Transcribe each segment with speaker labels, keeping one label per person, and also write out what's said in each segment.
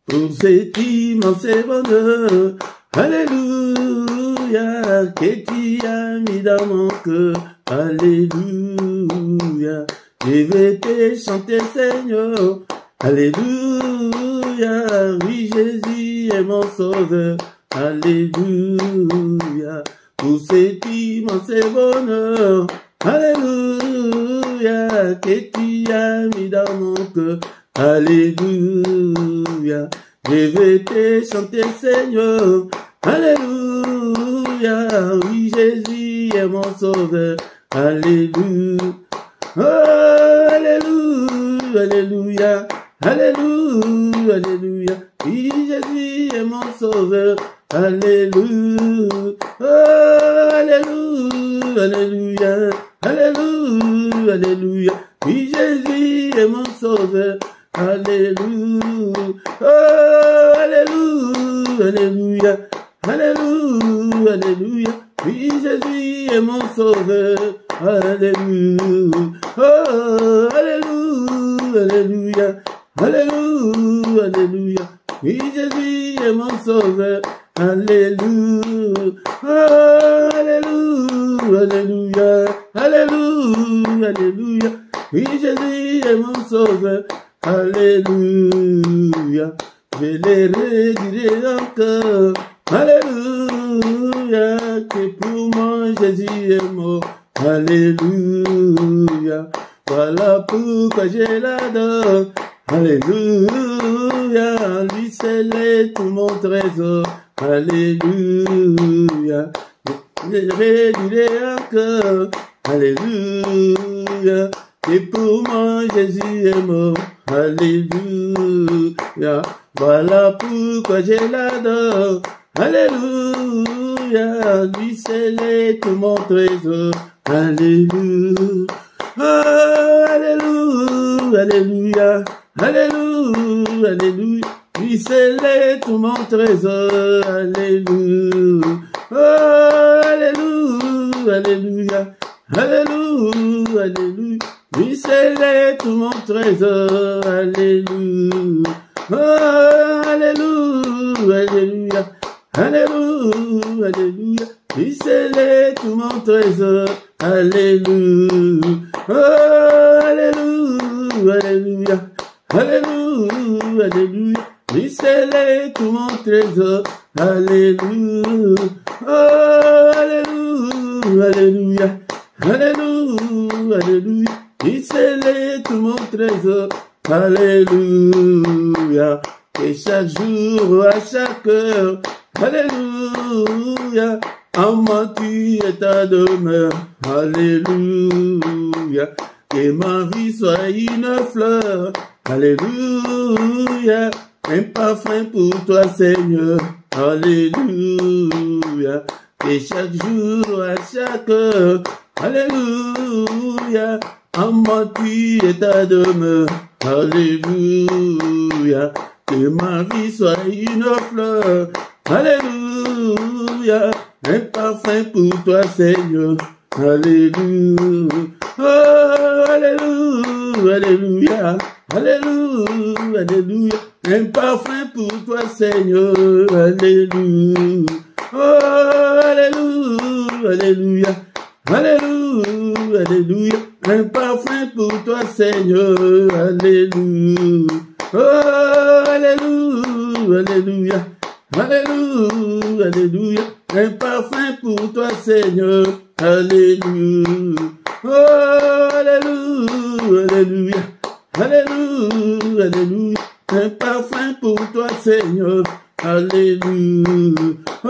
Speaker 1: pour cet immense bonheur. Alléluia, que tu as mis dans mon cœur. Alléluia, je vais te chanter, Seigneur. Alléluia, oui, Jésus est mon sauveur. Alléluia, pour cet immense bonheur. Alléluia, que tu as mis dans mon cœur. Alléluia, je vais te chanter, Seigneur. Alléluia, oui, Jésus est mon sauveur. Alléluia, oh, alléluia, alléluia, alléluia, alléluia, oui, Jésus est mon sauveur. Alléluia, oh, alléluia, alléluia, alléluia, alléluia, oui, Jésus est mon sauveur. Alléluia, oh, alléluia, alléluia, alléluia, alléluia, oui, Jésus est mon sauveur. Alléluia, oh, alléluia, alléluia, alléluia, alléluia, oui, Jésus est mon sauveur. Alléluia, oh, alléluia, alléluia, alléluia, alléluia, oui, Jésus est mon sauveur. Alléluia, je les redirai encore. Alléluia, que pour moi Jésus est mort. Alléluia, voilà pourquoi je l'adore. Alléluia, lui seul est tout mon trésor. Alléluia, je les redirai encore. Alléluia, et pour moi Jésus est mort. Alléluia, voilà pourquoi je l'adore. Alléluia, lui seul est tout mon trésor. Alléluia, oh, alléluia, alléluia, alléluia, alléluia, lui seul est tout mon trésor. Alléluia, oh, alléluia, alléluia, alléluia, alléluia, lui seul est tout mon trésor. Alléluia, oh, alléluia, alléluia, alléluia, alléluia, lui seul est tout mon trésor. Alléluia, oh, alléluia, alléluia, alléluia, alléluia, lui seul est tout mon trésor. Alléluia, oh, alléluia, alléluia, alléluia, alléluia, lui seul est tout mon trésor. Alléluia, et chaque jour, à chaque heure, alléluia, en moi tu es ta demeure. Alléluia, que ma vie soit une fleur. Alléluia, un parfum pour toi, Seigneur. Alléluia, et chaque jour, à chaque heure, alléluia, en moi tu es ta demeure. Alléluia, que ma vie soit une fleur. Alléluia, un parfum pour toi, Seigneur. Alléluia, oh, alléluia, alléluia, alléluia, alléluia, un parfum pour toi, Seigneur. Alléluia, oh, alléluia, alléluia, alléluia, alléluia, un parfum pour toi, Seigneur. Alléluia, oh, alléluia, alléluia, alléluia, alléluia, un parfum pour toi, Seigneur. Alléluia, oh, alléluia, alléluia, alléluia, alléluia, un parfum pour toi, Seigneur. Alléluia, oh,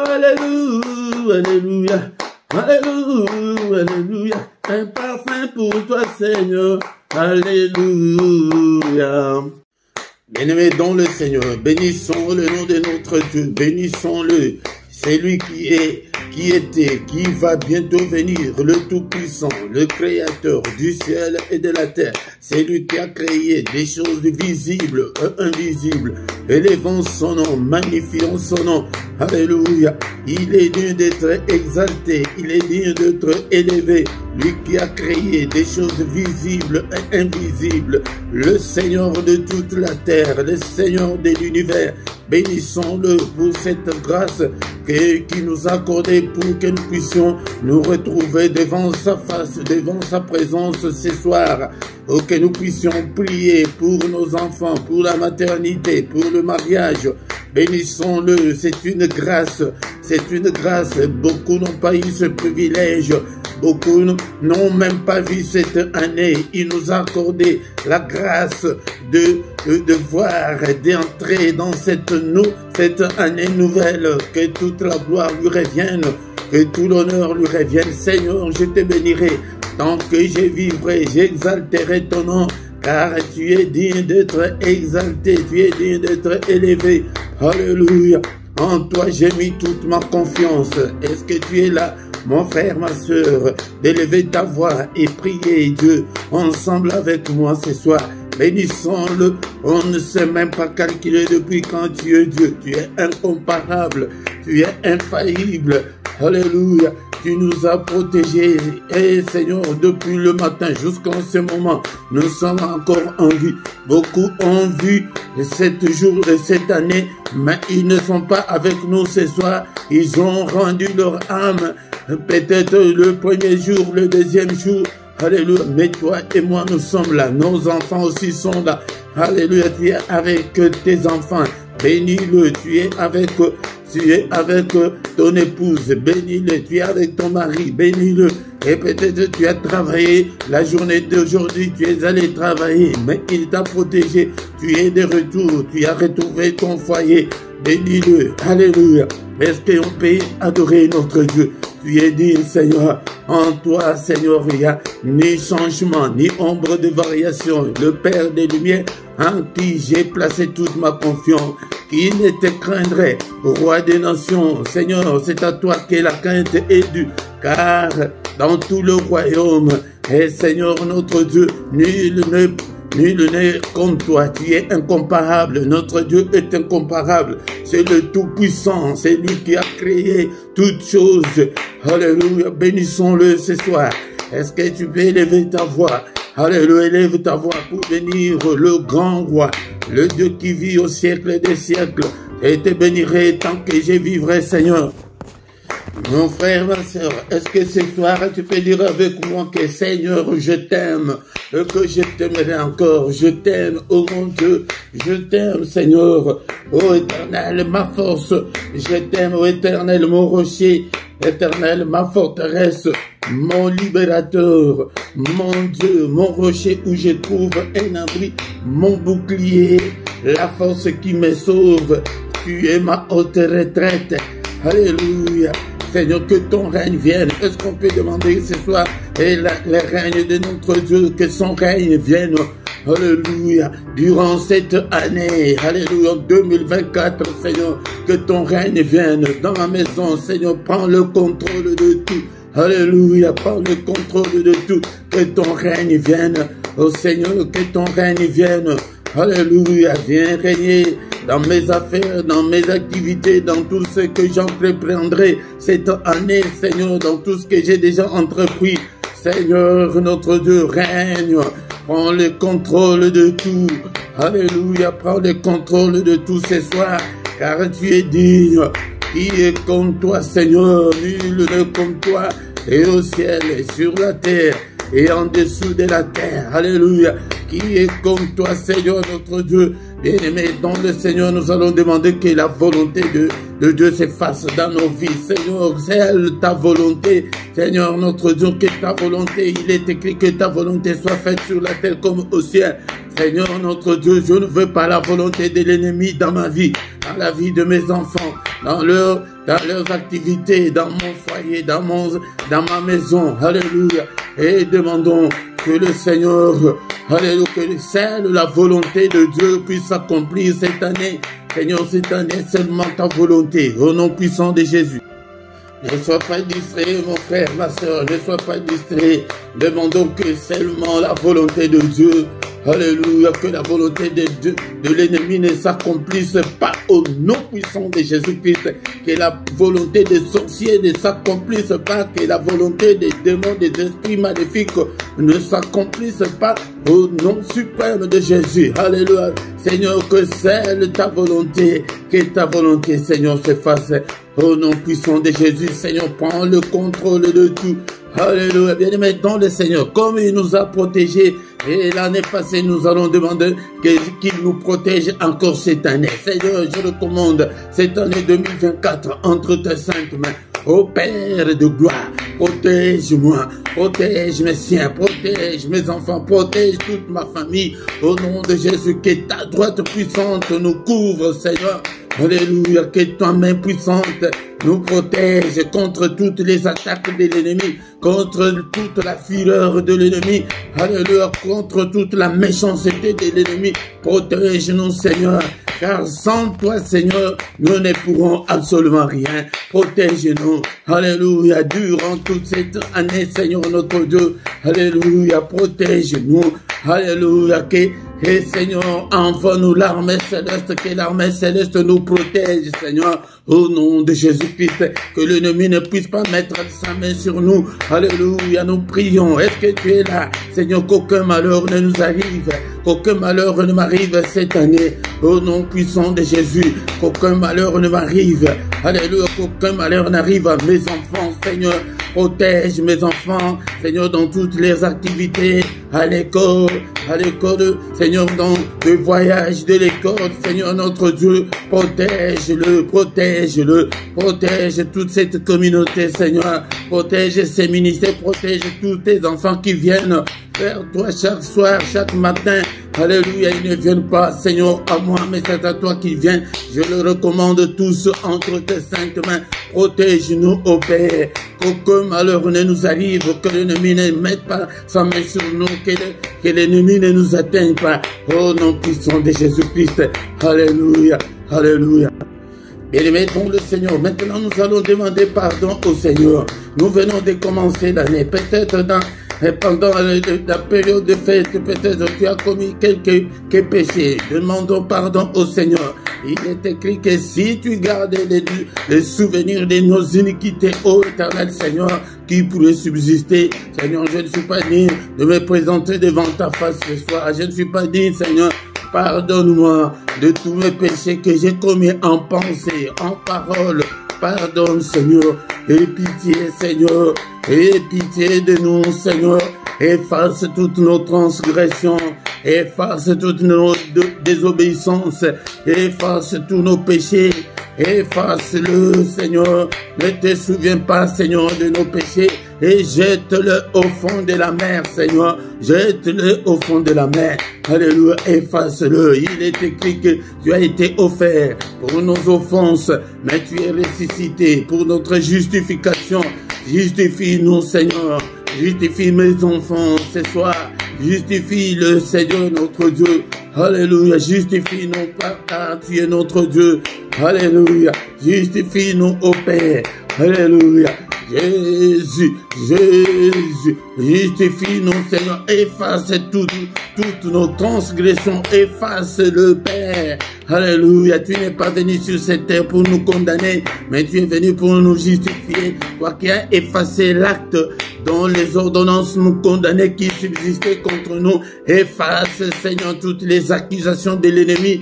Speaker 1: alléluia, alléluia, alléluia, alléluia, un parfum pour toi, Seigneur. Alléluia. Bien-aimés dans le Seigneur, bénissons le nom de notre Dieu, bénissons-le. C'est lui qui est qui était, qui va bientôt venir, le Tout-Puissant, le Créateur du ciel et de la terre. C'est lui qui a créé des choses visibles et invisibles. Élevons son nom, magnifions son nom. Alléluia. Il est digne d'être exalté, il est digne d'être élevé. Lui qui a créé des choses visibles et invisibles. Le Seigneur de toute la terre, le Seigneur de l'univers. Bénissons-le pour cette grâce qui nous a accordée pour que nous puissions nous retrouver devant sa face, devant sa présence ce soir. Pour que nous puissions prier pour nos enfants, pour la maternité, pour le mariage. Bénissons-le, c'est une grâce, c'est une grâce. Beaucoup n'ont pas eu ce privilège. Beaucoup n'ont même pas vu cette année. Il nous a accordé la grâce de voir, d'entrer dans cette année nouvelle. Que toute la gloire lui revienne, que tout l'honneur lui revienne. Seigneur, je te bénirai. Tant que je vivrai, j'exalterai ton nom. Car tu es digne d'être exalté, tu es digne d'être élevé. Alléluia. En toi j'ai mis toute ma confiance. Est-ce que tu es là, mon frère, ma soeur, d'élever ta voix et prier Dieu ensemble avec moi ce soir? Bénissons-le. On ne sait même pas calculer depuis quand tu es Dieu. Tu es incomparable, tu es infaillible. Alléluia. Tu nous as protégés. Et Seigneur, depuis le matin jusqu'en ce moment, nous sommes encore en vie. Beaucoup ont vu cette année, mais ils ne sont pas avec nous ce soir. Ils ont rendu leur âme. Peut-être le premier jour, le deuxième jour. Alléluia. Mais toi et moi, nous sommes là. Nos enfants aussi sont là. Alléluia. Tu es avec tes enfants. Bénis-le. Tu es avec ton épouse, bénis-le. Tu es avec ton mari, bénis-le. Et peut-être tu as travaillé la journée d'aujourd'hui, tu es allé travailler, mais il t'a protégé. Tu es de retour, tu as retrouvé ton foyer. Bénis-le. Alléluia. Est-ce qu'on peut adorer notre Dieu? Tu es digne, Seigneur. En toi, Seigneur, il n'y a ni changement, ni ombre de variation. Le Père des Lumières, en qui j'ai placé toute ma confiance. Qui ne te craindrait, Roi des nations? Seigneur, c'est à toi que la crainte est due. Car dans tout le royaume, et Seigneur notre Dieu, nul n'est comme toi. Tu es incomparable. Notre Dieu est incomparable. C'est le Tout-Puissant. C'est lui qui a créé toutes choses. Alléluia. Bénissons-le ce soir. Est-ce que tu peux élever ta voix? Alléluia, élève ta voix pour bénir le grand roi, le Dieu qui vit au siècle des siècles. Et te bénirai tant que je vivrai, Seigneur. Mon frère, ma soeur, est-ce que ce soir tu peux dire avec moi que Seigneur, je t'aime, que je t'aimerai encore, je t'aime, oh mon Dieu, je t'aime, Seigneur, oh Éternel, ma force, je t'aime, oh Éternel, mon rocher, Éternel, ma forteresse, mon libérateur, mon Dieu, mon rocher où je trouve un abri, mon bouclier, la force qui me sauve, tu es ma haute retraite, alléluia. Seigneur, que ton règne vienne. Est-ce qu'on peut demander ce soir et le règne de notre Dieu, que son règne vienne, alléluia, durant cette année, alléluia, 2024, Seigneur, que ton règne vienne dans ma maison, Seigneur, prends le contrôle de tout, alléluia, prends le contrôle de tout, que ton règne vienne, oh Seigneur, que ton règne vienne, alléluia, viens régner dans mes affaires, dans mes activités, dans tout ce que j'entreprendrai cette année, Seigneur, dans tout ce que j'ai déjà entrepris. Seigneur, notre Dieu, règne, prends le contrôle de tout. Alléluia, prends le contrôle de tout ce soir, car tu es digne. Qui est comme toi, Seigneur? Nul n'est comme toi, et au ciel, et sur la terre, et en dessous de la terre. Alléluia. Qui est comme toi, Seigneur, notre Dieu? Bien-aimé, dans le Seigneur, nous allons demander que la volonté de Dieu se fasse dans nos vies. Seigneur, c'est ta volonté. Seigneur, notre Dieu, que ta volonté, il est écrit que ta volonté soit faite sur la terre comme au ciel. Seigneur, notre Dieu, je ne veux pas la volonté de l'ennemi dans ma vie, dans la vie de mes enfants, dans leurs activités, dans mon foyer, dans ma maison. Alléluia. Et demandons que le Seigneur, alléluia, que la volonté de Dieu puisse s'accomplir cette année. Seigneur, cette année, seulement ta volonté, au nom puissant de Jésus. Ne sois pas distrait, mon frère, ma soeur, ne sois pas distrait. Demandons que seulement la volonté de Dieu, alléluia, que la volonté de l'ennemi ne s'accomplisse pas au nom puissant de Jésus-Christ. Que la volonté des sorciers ne s'accomplisse pas, que la volonté des démons, des esprits maléfiques ne s'accomplisse pas au nom suprême de Jésus. Alléluia. Seigneur, que celle ta volonté, que ta volonté, Seigneur, se fasse au nom puissant de Jésus. Seigneur, prends le contrôle de tout. Alléluia. Bien-aimé dans le Seigneur, comme il nous a protégés, et l'année passée, nous allons demander qu'il nous protège encore cette année. Seigneur, je recommande cette année 2024 entre tes saintes mains. Ô Père de gloire, protège-moi, protège mes siens, protège mes enfants, protège toute ma famille. Au nom de Jésus, que ta droite puissante nous couvre, Seigneur. Alléluia, que ta main puissante nous protège contre toutes les attaques de l'ennemi, contre toute la fureur de l'ennemi, alléluia, contre toute la méchanceté de l'ennemi. Protège-nous, Seigneur, car sans toi, Seigneur, nous ne pourrons absolument rien. Protège-nous, alléluia, durant toute cette année, Seigneur notre Dieu, alléluia, protège-nous, alléluia, et Seigneur, envoie-nous l'armée céleste, que l'armée céleste nous protège, Seigneur, au nom de Jésus-Christ, que l'ennemi ne puisse pas mettre sa main sur nous. Alléluia, nous prions. Est-ce que tu es là, Seigneur, qu'aucun malheur ne nous arrive, qu'aucun malheur ne m'arrive cette année, au nom puissant de Jésus, qu'aucun malheur ne m'arrive. Alléluia, qu'aucun malheur n'arrive à mes enfants, Seigneur. Protège mes enfants, Seigneur, dans toutes les activités, à l'école, Seigneur, dans le voyage de l'école, Seigneur notre Dieu, protège-le, protège-le, protège toute cette communauté, Seigneur, protège ces ministères, protège tous tes enfants qui viennent vers toi chaque soir, chaque matin. Alléluia, ils ne viennent pas, Seigneur, à moi, mais c'est à toi qu'ils viennent. Je le recommande tous entre tes saintes mains. Protège-nous, ô Père, qu'aucun malheur ne nous arrive, que l'ennemi ne mette pas sa main sur nous, que l'ennemi ne nous atteigne pas. Au nom puissant de Jésus-Christ. Alléluia, alléluia. Bien-aimés dans le Seigneur, maintenant nous allons demander pardon au Seigneur. Nous venons de commencer l'année, peut-être pendant la période de fête, peut-être tu as commis quelques péchés. Demandons pardon au Seigneur. Il est écrit que si tu gardes les souvenirs de nos iniquités, ô éternel Seigneur, qui pourrait subsister. Seigneur, je ne suis pas digne de me présenter devant ta face ce soir. Je ne suis pas digne, Seigneur. Pardonne-moi de tous mes péchés que j'ai commis en pensée, en parole. Pardonne, Seigneur. Et pitié, Seigneur. Et pitié de nous, Seigneur. Efface toutes nos transgressions. Efface toutes nos désobéissances. Efface tous nos péchés. Efface-le, Seigneur. Ne te souviens pas, Seigneur, de nos péchés. Et jette-le au fond de la mer, Seigneur. Jette-le au fond de la mer. Alléluia, efface-le. Il est écrit que tu as été offert pour nos offenses, mais tu es ressuscité pour notre justification. Justifie-nous, Seigneur. Justifie mes enfants ce soir. Justifie le Seigneur notre Dieu. Alléluia. Justifie-nous, Papa, tu es notre Dieu. Alléluia. Justifie-nous, ô Père. Alléluia. Jésus, Jésus, justifie-nous, Seigneur, efface toutes nos transgressions, efface le Père. Alléluia, tu n'es pas venu sur cette terre pour nous condamner, mais tu es venu pour nous justifier. Toi qui as effacé l'acte dont les ordonnances nous condamnaient qui subsistaient contre nous, efface, Seigneur, toutes les accusations de l'ennemi,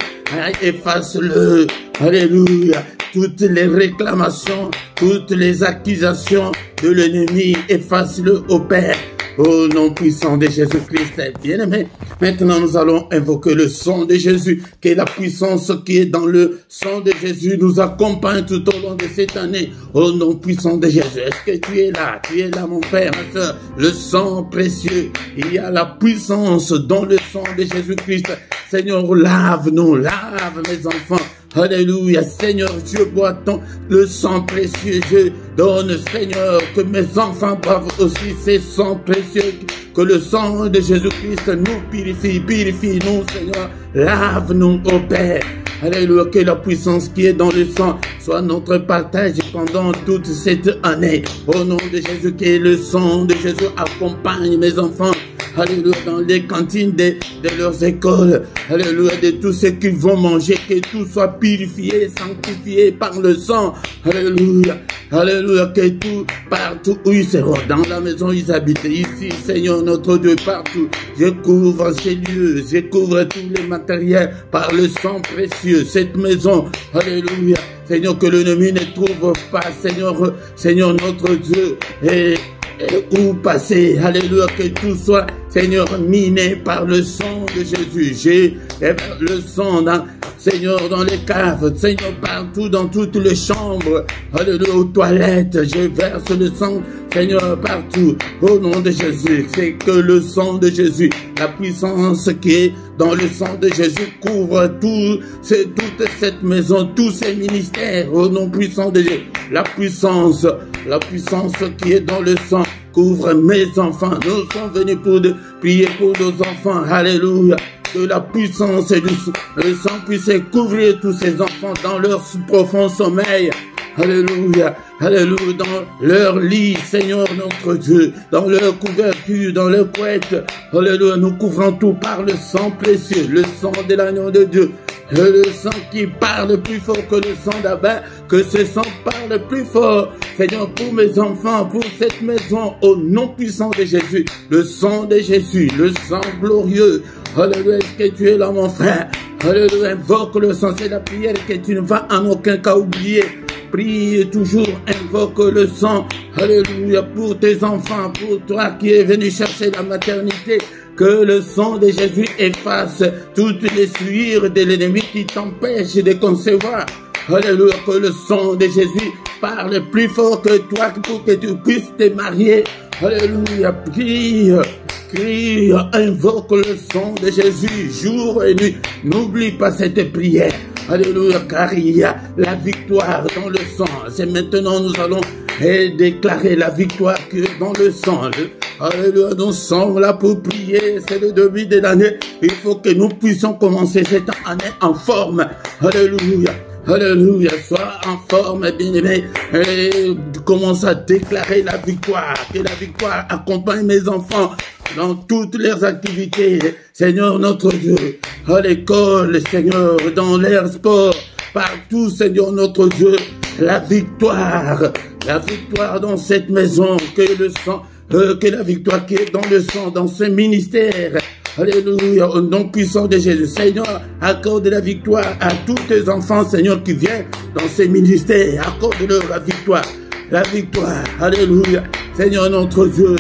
Speaker 1: efface-le. Alléluia. Toutes les réclamations, toutes les accusations de l'ennemi, efface-le au Père, au nom puissant de Jésus-Christ. Bien-aimé, maintenant nous allons invoquer le sang de Jésus, que la puissance qui est dans le sang de Jésus nous accompagne tout au long de cette année, au nom puissant de Jésus. Est-ce que tu es là? Tu es là, mon frère, ma soeur. Le sang précieux, il y a la puissance dans le sang de Jésus-Christ. Seigneur, lave-nous, lave mes enfants. Alléluia, Seigneur, je bois le sang précieux, je donne, Seigneur, que mes enfants boivent aussi ces sangs précieux, que le sang de Jésus-Christ nous purifie, purifie-nous, Seigneur, lave-nous, ô Père. Alléluia, que la puissance qui est dans le sang soit notre partage pendant toute cette année. Au nom de Jésus, que le sang de Jésus accompagne mes enfants. Alléluia, dans les cantines de leurs écoles. Alléluia, de tout ce qu'ils vont manger, que tout soit purifié, sanctifié par le sang. Alléluia, alléluia, que tout, partout où ils seront, dans la maison où ils habitent, ici, Seigneur notre Dieu, partout, je couvre ces lieux, je couvre tous les matériels par le sang précieux, cette maison. Alléluia, Seigneur, que l'ennemi ne trouve pas, Seigneur notre Dieu, et où passer, alléluia, que tout soit, Seigneur, miné par le sang de Jésus. J'ai le sang, Seigneur, dans les caves, Seigneur, partout, dans toutes les chambres, alléluia, aux toilettes, je verse le sang, Seigneur, partout, au nom de Jésus. C'est que le sang de Jésus, la puissance qui est dans le sang de Jésus couvre toute cette maison, tous ces ministères, au nom puissant de Jésus. La puissance qui est dans le sang couvre mes enfants. Nous sommes venus pour prier pour nos enfants. Alléluia. Que la puissance et le sang puisse couvrir tous ces enfants dans leur profond sommeil. Alléluia, alléluia, dans leur lit, Seigneur notre Dieu, dans leur couverture, dans leur couette. Alléluia, nous couvrons tout par le sang précieux, le sang de l'agneau de Dieu. Le sang qui parle plus fort que le sang d'Abel, que ce sang parle plus fort, Seigneur, pour mes enfants, pour cette maison, au nom puissant de Jésus, le sang de Jésus, le sang glorieux. Alléluia, est-ce que tu es là, mon frère? Alléluia, invoque le sang, c'est la prière que tu ne vas en aucun cas oublier. Prie toujours, invoque le sang. Alléluia, pour tes enfants, pour toi qui es venu chercher la maternité. Que le sang de Jésus efface toutes les souillures de l'ennemi qui t'empêchent de concevoir. Alléluia, que le sang de Jésus parle plus fort que toi pour que tu puisses te marier. Alléluia, prie, crie, invoque le sang de Jésus jour et nuit. N'oublie pas cette prière. Alléluia, car il y a la victoire dans le sang. C'est maintenant nous allons déclarer la victoire qui est dans le sang. Alléluia, nous sommes là pour prier. C'est le début de l'année. Il faut que nous puissions commencer cette année en forme. Alléluia. Alléluia, sois en forme, bien-aimé, et commence à déclarer la victoire, que la victoire accompagne mes enfants dans toutes leurs activités, Seigneur notre Dieu, à l'école, Seigneur, dans l'air sport, partout, Seigneur notre Dieu, la victoire dans cette maison, que la victoire qui est dans le sang, dans ce ministère. Alléluia, au nom puissant de Jésus. Seigneur, accorde la victoire à tous tes enfants, Seigneur, qui viennent dans ces ministères. Accorde-leur la victoire. La victoire. Alléluia. Seigneur, notre Dieu,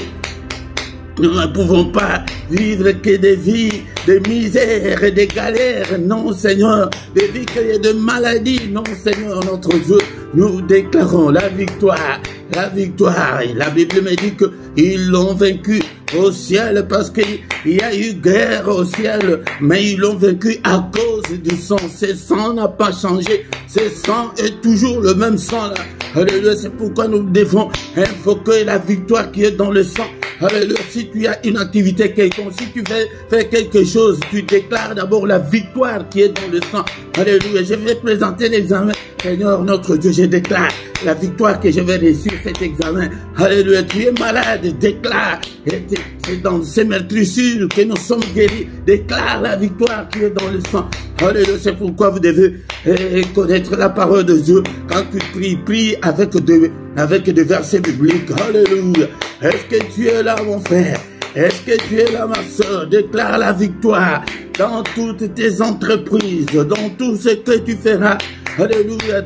Speaker 1: nous ne pouvons pas vivre que des vies de misère et de galères. Non, Seigneur, des vies de maladies. Non, Seigneur, notre Dieu, nous déclarons la victoire. La victoire. Et la Bible me dit qu'ils l'ont vaincu au ciel parce qu'il y a eu guerre au ciel, mais ils l'ont vaincu à cause du sang. Ce sang n'a pas changé. Ce sang est toujours le même sang là. Alléluia, c'est pourquoi nous devons invoquer la victoire qui est dans le sang. Alléluia, si tu as une activité quelconque, si tu veux faire quelque chose, tu déclares d'abord la victoire qui est dans le sang. Alléluia, je vais présenter l'examen. Seigneur notre Dieu, je déclare la victoire que je vais réussir cet examen. Alléluia, tu es malade, déclare. C'est dans ces meurtrissures que nous sommes guéris. Déclare la victoire qui est dans le sang. Alléluia, c'est pourquoi vous devez connaître la parole de Dieu. Quand tu pries, prie avec des versets bibliques. Alléluia. Est-ce que tu es là, mon frère? Est-ce que tu es là, ma soeur? Déclare la victoire dans toutes tes entreprises, dans tout ce que tu feras. Alléluia,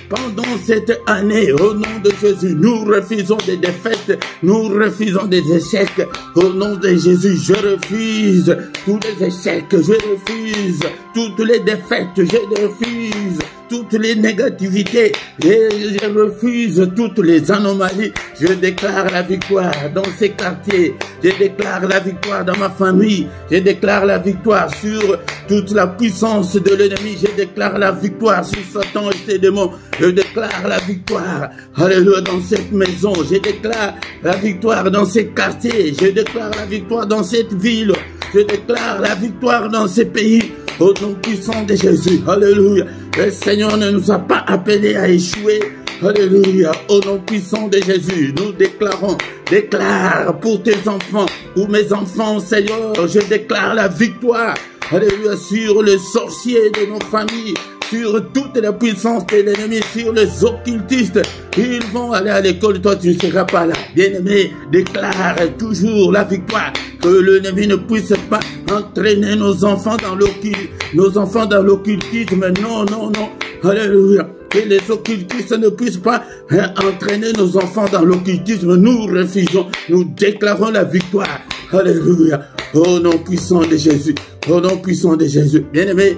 Speaker 1: pendant cette année, au nom de Jésus, nous refusons des défaites, nous refusons des échecs. Au nom de Jésus, je refuse tous les échecs, je refuse toutes les défaites, je refuse toutes les négativités, je refuse toutes les anomalies. Je déclare la victoire dans ces quartiers, je déclare la victoire dans ma famille, je déclare la victoire sur toute la puissance de l'ennemi, je déclare la victoire sur Satan et ses démons, je déclare la victoire, alléluia, dans cette maison, je déclare la victoire dans ces quartiers, je déclare la victoire dans cette ville, je déclare la victoire dans ces pays. au nom puissant de Jésus. Alléluia. Le Seigneur ne nous a pas appelés à échouer. Alléluia. Au nom puissant de Jésus, nous déclarons, déclare pour tes enfants, pour mes enfants, Seigneur, je déclare la victoire. Alléluia, sur les sorciers de nos familles, sur toute la puissance de l'ennemi, sur les occultistes. Ils vont aller à l'école, toi tu ne seras pas là. Bien-aimé, déclare toujours la victoire. Que l'ennemi ne puisse pas entraîner nos enfants dans l'occultisme. Non, non, non. Alléluia. Que les occultistes ne puissent pas entraîner nos enfants dans l'occultisme. Nous refusons, nous déclarons la victoire. Alléluia. Au nom puissant de Jésus. Au nom puissant de Jésus. Bien-aimé,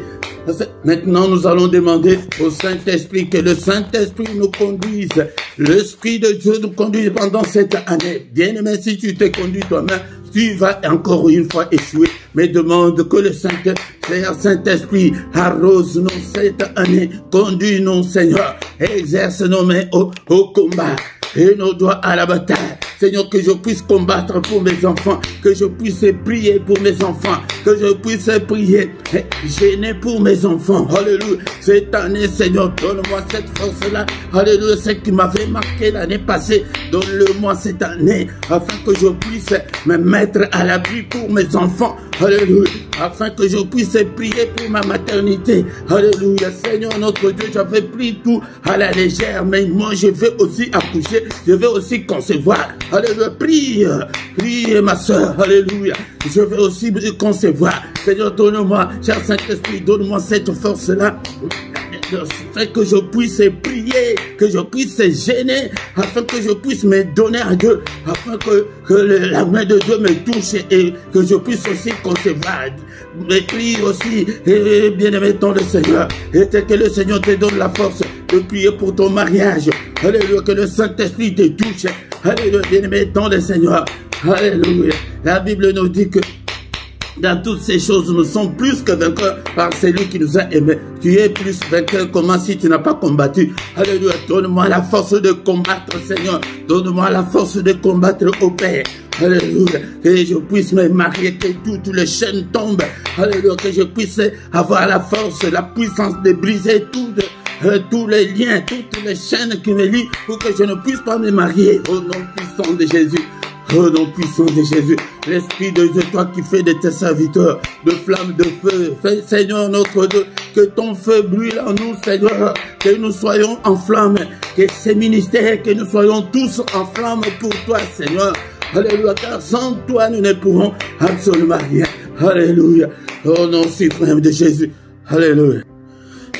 Speaker 1: maintenant nous allons demander au Saint-Esprit que le Saint-Esprit nous conduise. L'Esprit de Dieu nous conduise pendant cette année. Bien-aimé, si tu t'es conduit toi-même, tu vas encore une fois échouer. Mais demande que le Saint-Esprit arrose-nous cette année. Conduis-nous, Seigneur. Exerce nos mains au combat et nos doigts à la bataille. Seigneur, que je puisse combattre pour mes enfants, que je puisse prier pour mes enfants, que je puisse prier, gêner pour mes enfants. Alléluia. Cette année, Seigneur, donne-moi cette force-là. Alléluia. Ce qui m'avait marqué l'année passée, donne-le-moi cette année, afin que je puisse me mettre à l'abri pour mes enfants. Alléluia. Afin que je puisse prier pour ma maternité. Alléluia. Seigneur, notre Dieu, j'avais pris tout à la légère, mais moi, je vais aussi accoucher, je vais aussi concevoir. Alléluia, prie ma soeur, alléluia, je vais aussi concevoir. Seigneur, donne-moi, cher Saint-Esprit, donne-moi cette force-là, afin que je puisse prier, que je puisse gêner, afin que je puisse me donner à Dieu, afin que la main de Dieu me touche et que je puisse aussi concevoir. Mais prie aussi, et bien-aimé dans le Seigneur, et que le Seigneur te donne la force de prier pour ton mariage. Alléluia, que le Saint-Esprit te touche. Alléluia, bien-aimé dans le Seigneur. Alléluia. La Bible nous dit que dans toutes ces choses, nous sommes plus que vainqueurs par celui qui nous a aimés. Tu es plus vainqueur, comment si tu n'as pas combattu? Alléluia, donne-moi la force de combattre, Seigneur. Donne-moi la force de combattre au Père. Alléluia, que je puisse me marier, que toutes les chaînes tombent. Alléluia, que je puisse avoir la force, la puissance de briser tous les liens, toutes les chaînes qui me lient pour que je ne puisse pas me marier. Au nom puissant de Jésus. Au nom puissant de Jésus, l'Esprit de Dieu, toi qui fais de tes serviteurs de flammes de feu, fais, Seigneur notre Dieu, que ton feu brûle en nous, Seigneur, que nous soyons en flamme, que ces ministères, que nous soyons tous en flamme pour toi, Seigneur. Alléluia, car sans toi, nous ne pourrons absolument rien. Alléluia, au nom suprême de Jésus. Alléluia.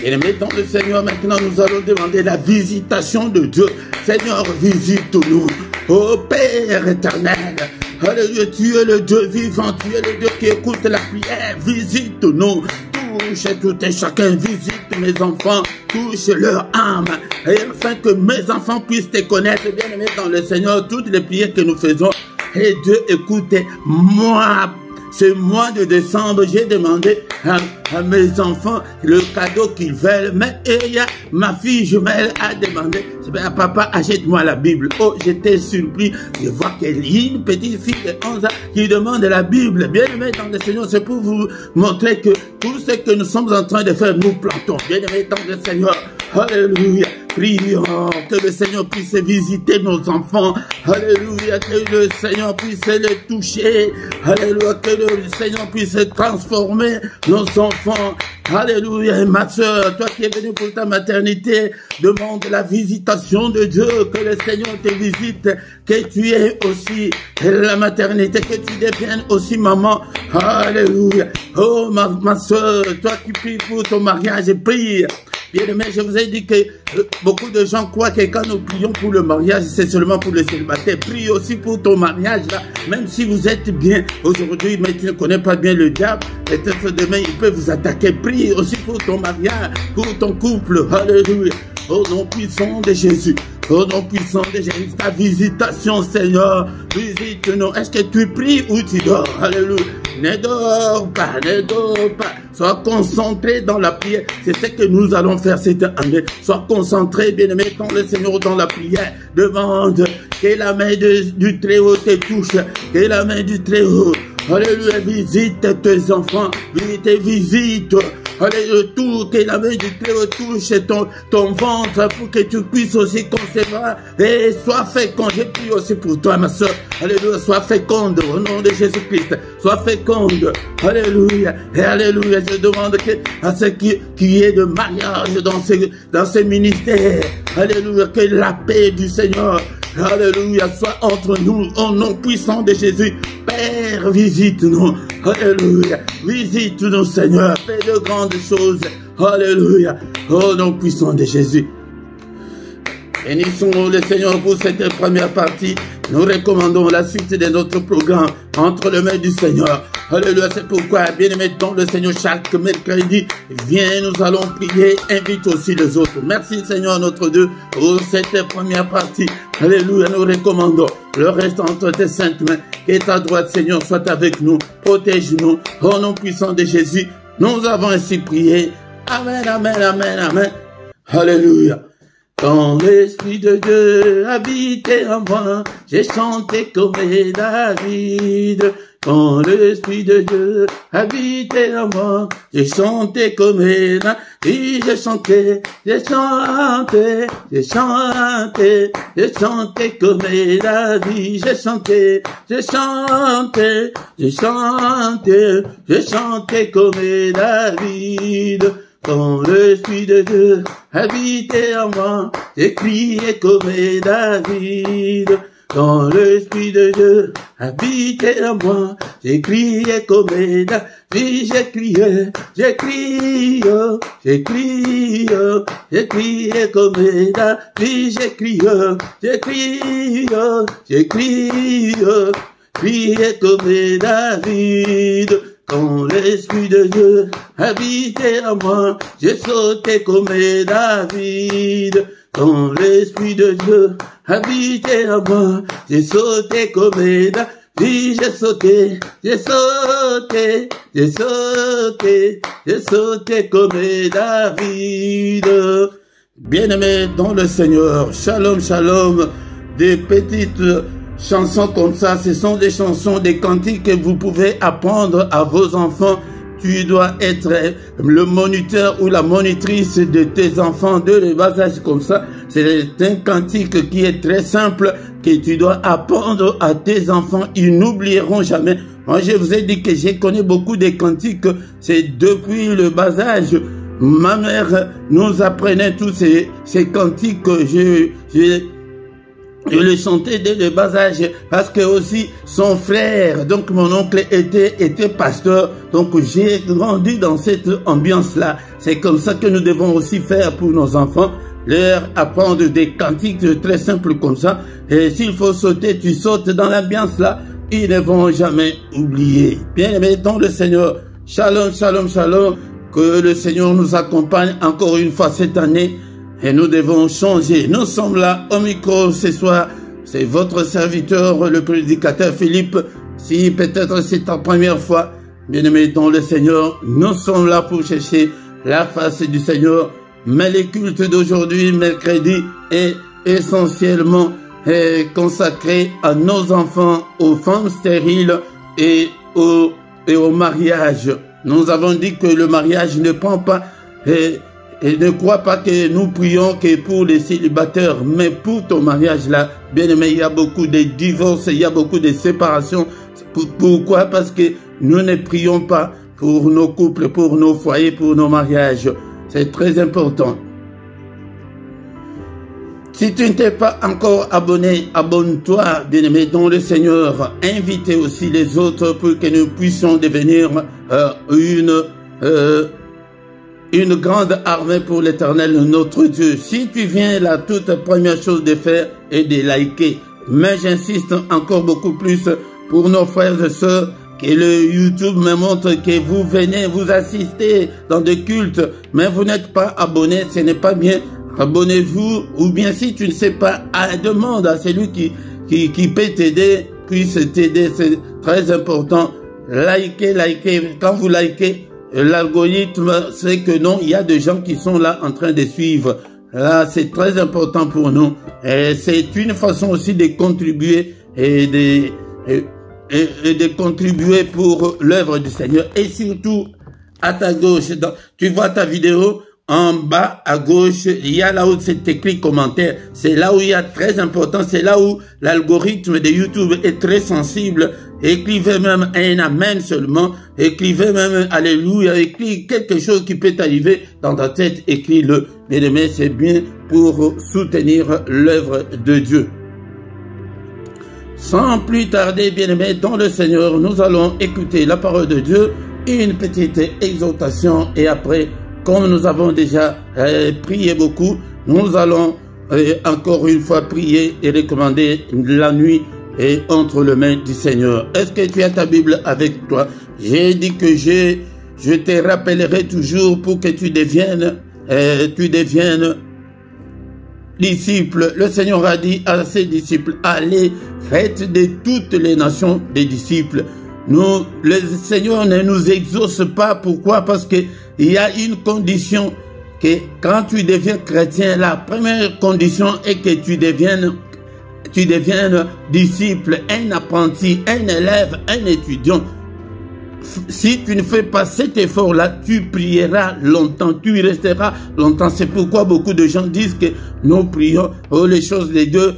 Speaker 1: Et mettons le Seigneur, maintenant nous allons demander la visitation de Dieu. Seigneur, visite-nous. Ô Père éternel, alléluia, tu es le Dieu vivant, tu es le Dieu qui écoute la prière. Visite-nous, touche tout et chacun, visite mes enfants, touche leur âme, et afin que mes enfants puissent te connaître, bien aimé dans le Seigneur, toutes les prières que nous faisons. Et Dieu, écoutez-moi. Ce mois de décembre, j'ai demandé à mes enfants le cadeau qu'ils veulent. Mais ma fille jumelle a demandé, papa, achète-moi la Bible. Oh, j'étais surpris de voir qu'il y a une petite fille de 11 ans qui demande la Bible. Bien aimé dans le Seigneur, c'est pour vous montrer que tout ce que nous sommes en train de faire, nous plantons. Bien aimé dans le Seigneur. Alléluia. Prions que le Seigneur puisse visiter nos enfants. Alléluia. Que le Seigneur puisse les toucher. Alléluia. Que le Seigneur puisse transformer nos enfants. Alléluia. Ma soeur, toi qui es venue pour ta maternité, demande la visitation de Dieu. Que le Seigneur te visite. Que tu aies aussi la maternité. Que tu deviennes aussi maman. Alléluia. Oh ma soeur, toi qui pries pour ton mariage, prie. Bien-aimé, je vous ai dit que beaucoup de gens croient que quand nous prions pour le mariage, c'est seulement pour le célibataire. Prie aussi pour ton mariage, là. Même si vous êtes bien aujourd'hui, mais tu ne connais pas bien le diable, peut-être demain, il peut vous attaquer. Prie aussi pour ton mariage, pour ton couple. Alléluia. Au nom puissant de Jésus. Au nom puissant de Jésus. Ta visitation, Seigneur. Visite-nous. Est-ce que tu pries ou tu dors? Alléluia. Ne dors pas, ne dors pas. Sois concentré dans la prière. C'est ce que nous allons faire cette année. Sois concentré, bien-aimé, dans le Seigneur, dans la prière. Demande que la main du Très-Haut te touche. Que la main du Très-Haut, Alléluia, visite tes enfants, visite. Alléluia, tout que la main du Christ touche ton ventre pour que tu puisses aussi concevoir et sois féconde. Je prie aussi pour toi, ma soeur. Alléluia, sois féconde au nom de Jésus-Christ. Sois féconde. Alléluia. Et alléluia, je demande à ceux qui est de mariage dans ce ministère. Alléluia, que la paix du Seigneur, alléluia, soit entre nous au nom puissant de Jésus. Père, visite-nous. Alléluia. Visite-nous, Seigneur. Fais de grandes choses. Alléluia. Au nom puissant de Jésus. Bénissons le Seigneur pour cette première partie. Nous recommandons la suite de notre programme entre les mains du Seigneur. Alléluia, c'est pourquoi, bien-aimés dans le Seigneur, chaque mercredi, viens, nous allons prier, invite aussi les autres. Merci Seigneur notre Dieu pour cette première partie. Alléluia, nous recommandons le reste entre tes saintes mains. Que ta droite, Seigneur, soit avec nous, protège-nous, au nom puissant de Jésus. Nous avons ainsi prié. Amen, amen, amen, amen. Alléluia. Quand l'Esprit de Dieu habitait en moi, j'ai chanté comme David. Quand l'Esprit de Dieu habitait en moi, j'ai chanté comme David. J'ai chanté, j'ai chanté, j'ai chanté, j'ai chanté comme David. J'ai chanté, j'ai chanté, j'ai chanté, j'ai chanté comme David. Quand l'Esprit de Dieu habitait en moi, j'ai crié comme David. Quand l'Esprit de Dieu habitait en moi, j'ai crié comme David. J'ai crié, j'ai crié, j'ai crié, j'ai crié comme David. J'ai crié, j'ai crié, j'ai crié, crié comme David. Quand l'Esprit de Dieu habitait en moi, j'ai sauté comme David. Quand l'Esprit de Dieu habitait en moi, j'ai sauté comme David. J'ai sauté, j'ai sauté, j'ai sauté, j'ai sauté comme David. Bien-aimés dans le Seigneur, shalom, shalom, des petites chansons comme ça, ce sont des chansons, des cantiques que vous pouvez apprendre à vos enfants. Tu dois être le moniteur ou la monitrice de tes enfants de le bas âge comme ça. C'est un cantique qui est très simple que tu dois apprendre à tes enfants. Ils n'oublieront jamais. Moi, je vous ai dit que j'ai connu beaucoup de cantiques. C'est depuis le bas âge. Ma mère nous apprenait tous ces cantiques que je le chantais dès le bas âge parce que aussi son frère, donc mon oncle était pasteur, donc j'ai grandi dans cette ambiance-là. C'est comme ça que nous devons aussi faire pour nos enfants, leur apprendre des cantiques très simples comme ça. Et s'il faut sauter, tu sautes dans l'ambiance-là, ils ne vont jamais oublier. Bien-aimés dans le Seigneur, shalom, shalom, shalom, que le Seigneur nous accompagne encore une fois cette année. Et nous devons changer. Nous sommes là au micro ce soir. C'est votre serviteur, le prédicateur Philippe. Si peut-être c'est ta première fois, bien-aimé dans le Seigneur, nous sommes là pour chercher la face du Seigneur. Mais les cultes d'aujourd'hui, mercredi, est essentiellement consacré à nos enfants, aux femmes stériles et au mariage. Nous avons dit que le mariage ne prend pas... Et ne crois pas que nous prions que pour les célibataires, mais pour ton mariage là, bien aimé, il y a beaucoup de divorces, il y a beaucoup de séparations. Pourquoi? Parce que nous ne prions pas pour nos couples, pour nos foyers, pour nos mariages. C'est très important. Si tu ne t'es pas encore abonné, abonne-toi, bien-aimé, dans le Seigneur. Invitez aussi les autres pour que nous puissions devenir une grande armée pour l'Éternel, notre Dieu. Si tu viens, la toute première chose de faire est de liker. Mais j'insiste encore beaucoup plus pour nos frères et sœurs, que le YouTube me montre que vous venez, vous assistez dans des cultes, mais vous n'êtes pas abonné, ce n'est pas bien. Abonnez-vous, ou bien si tu ne sais pas, demande à celui qui peut t'aider, puisse t'aider, c'est très important. Likez. Quand vous likez, l'algorithme sait que non, il y a des gens qui sont là en train de suivre. Là, c'est très important pour nous. Et c'est une façon aussi de contribuer et et de contribuer pour l'œuvre du Seigneur. Et surtout, à ta gauche, tu vois ta vidéo, en bas à gauche, il y a là où c'est écrit commentaire. C'est là où il y a très important, c'est là où l'algorithme de YouTube est très sensible. Écrivez même un amen seulement, écrivez même alléluia, écrivez quelque chose qui peut t'arriver dans ta tête, écris-le. Bien-aimé, c'est bien pour soutenir l'œuvre de Dieu. Sans plus tarder, bien-aimé, dans le Seigneur, nous allons écouter la parole de Dieu, une petite exhortation et après, comme nous avons déjà prié beaucoup, nous allons encore une fois prier et recommander la nuit entre les mains du Seigneur. Est-ce que tu as ta Bible avec toi? J'ai dit que je te rappellerai toujours pour que tu deviennes disciples. Le Seigneur a dit à ses disciples, allez, faites de toutes les nations des disciples. Le Seigneur ne nous exauce pas. Pourquoi? Parce que il y a une condition que quand tu deviens chrétien, la première condition est que tu deviennes disciple, un apprenti, un élève, un étudiant. Si tu ne fais pas cet effort-là, tu prieras longtemps, tu y resteras longtemps. C'est pourquoi beaucoup de gens disent que nous prions, les choses de Dieu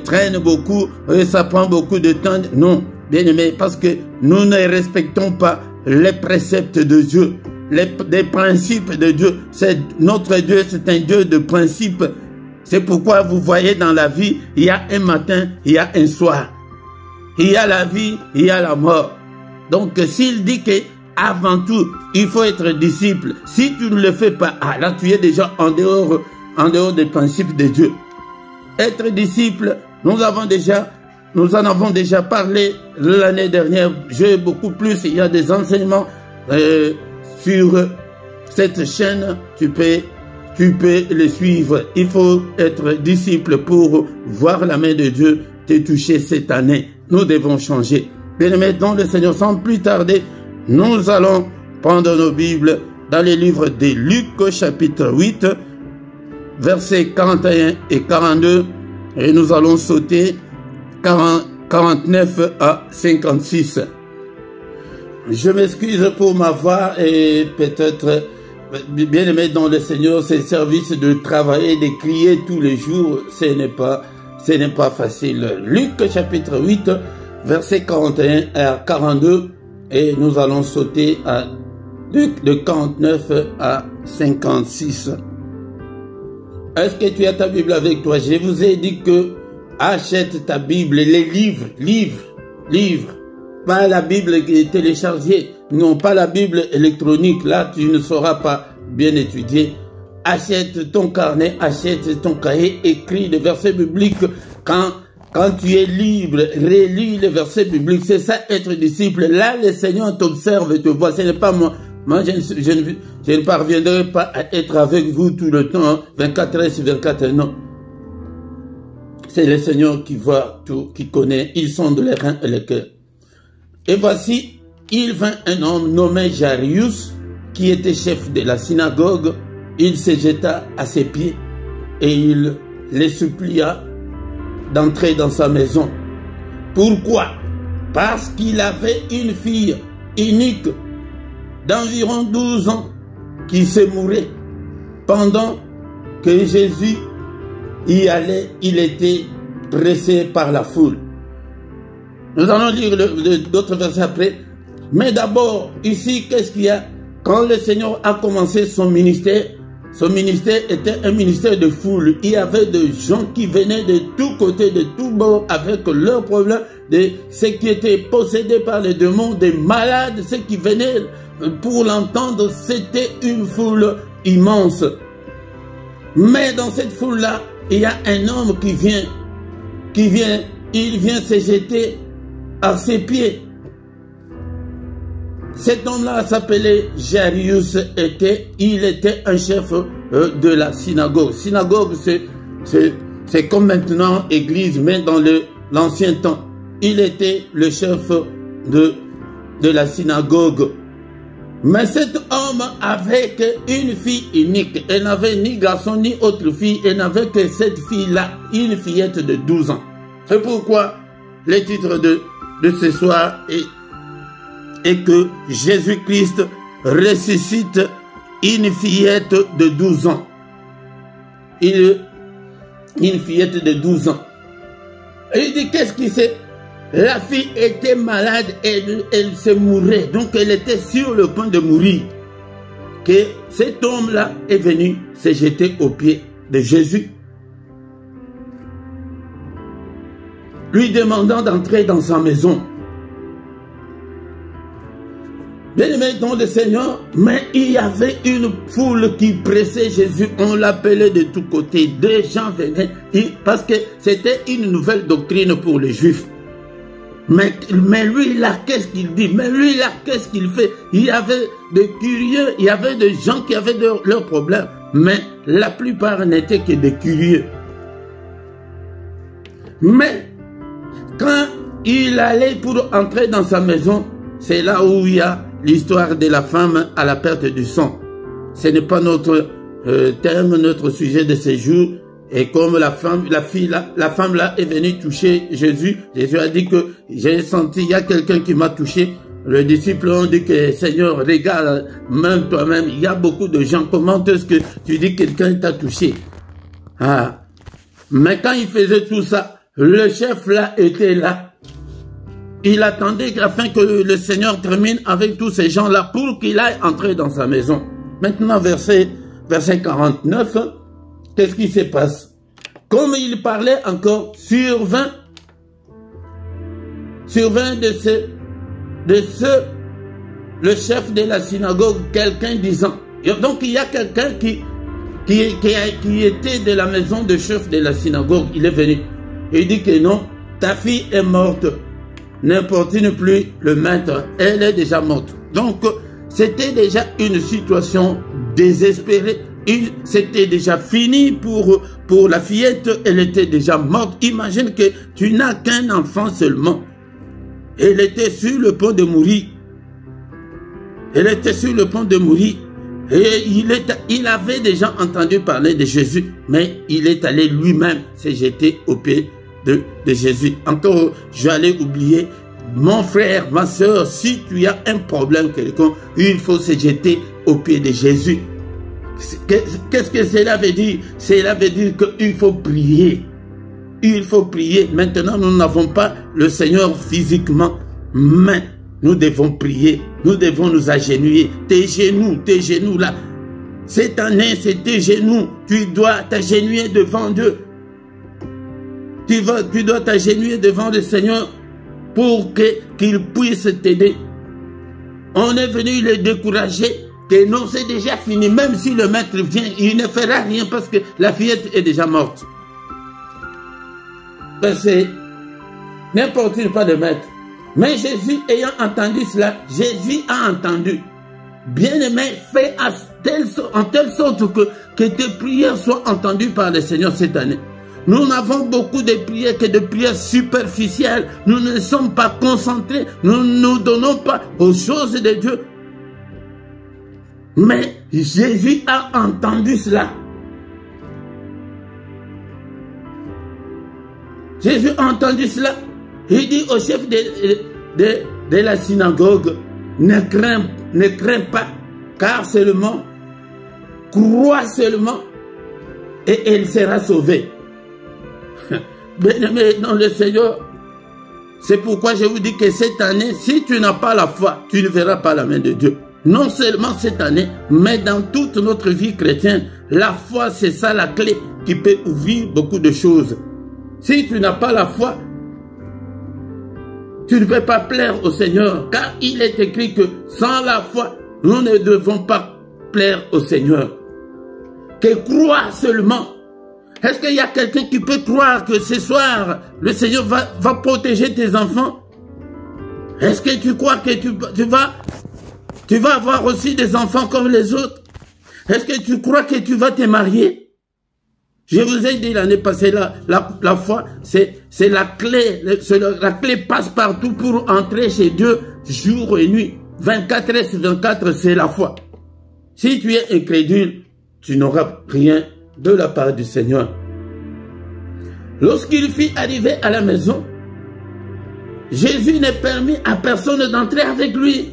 Speaker 1: traînent beaucoup, ça prend beaucoup de temps. Non, bien aimé, parce que nous ne respectons pas les préceptes de Dieu, les principes de Dieu. Notre Dieu, c'est un Dieu de principes. C'est pourquoi vous voyez dans la vie, il y a un matin, il y a un soir. Il y a la vie, il y a la mort. Donc, s'il dit que avant tout, il faut être disciple, si tu ne le fais pas, là, tu es déjà en dehors des principes de Dieu. Être disciple, nous en avons déjà parlé l'année dernière. J'ai beaucoup plus, il y a des enseignements sur cette chaîne, tu peux les suivre. Il faut être disciple pour voir la main de Dieu te toucher cette année. Nous devons changer. Bien-aimés, dans le Seigneur, sans plus tarder, nous allons prendre nos Bibles dans les livres de Luc, chapitre 8, versets 41 et 42, et nous allons sauter 49 à 56. Je m'excuse pour ma voix et peut-être, bien-aimés dans le Seigneur, ces services de travailler, de crier tous les jours, ce n'est pas facile. Luc, chapitre 8, versets 41 à 42, et nous allons sauter de 49 à 56. Est-ce que tu as ta Bible avec toi? Je vous ai dit que achète ta Bible, les livres, pas la Bible qui est téléchargée, non pas la Bible électronique, là tu ne sauras pas bien étudier. Achète ton carnet, achète ton cahier, écris des versets bibliques. Quand tu es libre, relis les versets bibliques. C'est ça être disciple. Là, le Seigneur t'observe et te voit. Ce n'est pas moi. Moi, je ne parviendrai pas à être avec vous tout le temps, 24 heures sur 24 heures. Non. C'est le Seigneur qui voit tout, qui connaît. Ils sont de les reins et les cœurs. Et voici, il vint un homme nommé Jairus, qui était chef de la synagogue. Il se jeta à ses pieds et il les supplia d'entrer dans sa maison. Pourquoi? Parce qu'il avait une fille unique d'environ 12 ans qui se mourait. Pendant que Jésus y allait, il était pressé par la foule. Nous allons lire d'autres versets après. Mais d'abord, ici, qu'est-ce qu'il y a? Quand le Seigneur a commencé son ministère était un ministère de foule. Il y avait des gens qui venaient de tous côtés, de tous bords, avec leurs problèmes, de ceux qui étaient possédés par les démons, des malades, ceux qui venaient pour l'entendre. C'était une foule immense. Mais dans cette foule-là, il y a un homme qui vient, il vient se jeter à ses pieds. Cet homme-là s'appelait Jairus, il était un chef de la synagogue. Synagogue, c'est comme maintenant église, mais dans l'ancien temps. Il était le chef de la synagogue. Mais cet homme avait une fille unique. Elle n'avait ni garçon ni autre fille. Elle n'avait que cette fille-là, une fillette de 12 ans. C'est pourquoi le titre de ce soir est que Jésus-Christ ressuscite une fillette de 12 ans. Une fillette de 12 ans. Et il dit, qu'est-ce qui s'est... La fille était malade, elle se mourait. Donc elle était sur le point de mourir. Que cet homme-là est venu se jeter aux pieds de Jésus, lui demandant d'entrer dans sa maison. Bien-aimé dans le Seigneur, mais il y avait une foule qui pressait Jésus, on l'appelait de tous côtés, des gens venaient, parce que c'était une nouvelle doctrine pour les Juifs. Mais lui là, qu'est-ce qu'il dit? Mais lui là, qu'est-ce qu'il fait? Il y avait de curieux, il y avait des gens qui avaient leurs problèmes, mais la plupart n'étaient que des curieux. Mais quand il allait pour entrer dans sa maison, c'est là où il y a l'histoire de la femme à la perte du sang. Ce n'est pas notre thème, notre sujet de ce jour. Et comme la femme là est venue toucher Jésus, Jésus a dit que j'ai senti, il y a quelqu'un qui m'a touché. Les disciples ont dit que Seigneur, regarde, même toi-même, il y a beaucoup de gens. Comment est-ce que tu dis que quelqu'un t'a touché? Ah. Mais quand il faisait tout ça, le chef là était là. Il attendait afin que le Seigneur termine avec tous ces gens-là pour qu'il aille entrer dans sa maison. Maintenant, verset 49, qu'est-ce qui se passe? Comme il parlait encore, survint le chef de la synagogue, quelqu'un disant, donc il y a quelqu'un qui était de la maison de chef de la synagogue, il est venu. Il dit que non, ta fille est morte. N'importune plus le maître, elle est déjà morte. Donc, c'était déjà une situation désespérée. C'était déjà fini pour la fillette, elle était déjà morte. Imagine que tu n'as qu'un enfant seulement. Elle était sur le point de mourir. Elle était sur le point de mourir. Et il avait déjà entendu parler de Jésus, mais il est allé lui-même se jeter aux pieds de Jésus. Encore, j'allais oublier, mon frère, ma soeur, si tu as un problème quelconque, il faut se jeter aux pieds de Jésus. Qu'est-ce que cela veut dire? Cela veut dire qu'il faut prier. Il faut prier. Maintenant, nous n'avons pas le Seigneur physiquement, mais nous devons prier. Nous devons nous agenouiller. Tes genoux là. Cette année, c'est tes genoux. Tu dois t'agenouiller devant Dieu. Tu dois t'agenouiller devant le Seigneur pour qu'il puisse t'aider. On est venu le décourager que non, c'est déjà fini. Même si le maître vient, il ne fera rien parce que la fillette est déjà morte. C'est n'importe pas de maître. Mais Jésus ayant entendu cela, Jésus a entendu. Bien-aimé, fais en telle sorte que tes prières soient entendues par le Seigneur cette année. Nous n'avons beaucoup de prières que de prières superficielles. Nous ne sommes pas concentrés. Nous ne nous donnons pas aux choses de Dieu. Mais Jésus a entendu cela. Jésus a entendu cela. Il dit au chef de la synagogue, ne crains pas, car seulement, crois seulement, et elle sera sauvée. Bien-aimé dans le Seigneur, c'est pourquoi je vous dis que cette année, si tu n'as pas la foi, tu ne verras pas la main de Dieu. Non seulement cette année, mais dans toute notre vie chrétienne, la foi, c'est ça la clé qui peut ouvrir beaucoup de choses. Si tu n'as pas la foi, tu ne peux pas plaire au Seigneur, car il est écrit que sans la foi, nous ne devons pas plaire au Seigneur. Que croire seulement. Est-ce qu'il y a quelqu'un qui peut croire que ce soir, le Seigneur va protéger tes enfants? Est-ce que tu crois que tu vas avoir aussi des enfants comme les autres? Est-ce que tu crois que tu vas te marier? Je vous ai dit l'année passée, la foi, c'est la clé. La clé passe partout pour entrer chez Dieu jour et nuit. 24/24, c'est la foi. Si tu es incrédule, tu n'auras rien de la part du Seigneur. Lorsqu'il fut arrivé à la maison, Jésus n'est permis à personne d'entrer avec lui.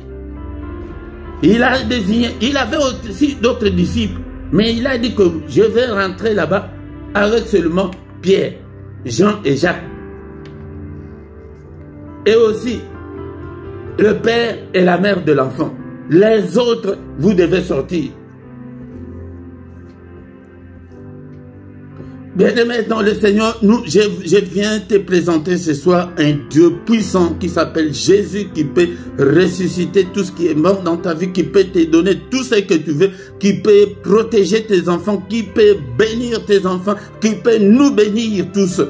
Speaker 1: Il a désigné, il avait aussi d'autres disciples, mais il a dit que je vais rentrer là-bas avec seulement Pierre, Jean et Jacques. Et aussi le père et la mère de l'enfant. Les autres, vous devez sortir. Bien-aimé dans le Seigneur, je viens te présenter ce soir un Dieu puissant qui s'appelle Jésus, qui peut ressusciter tout ce qui est mort dans ta vie, qui peut te donner tout ce que tu veux, qui peut protéger tes enfants, qui peut bénir tes enfants, qui peut nous bénir tous.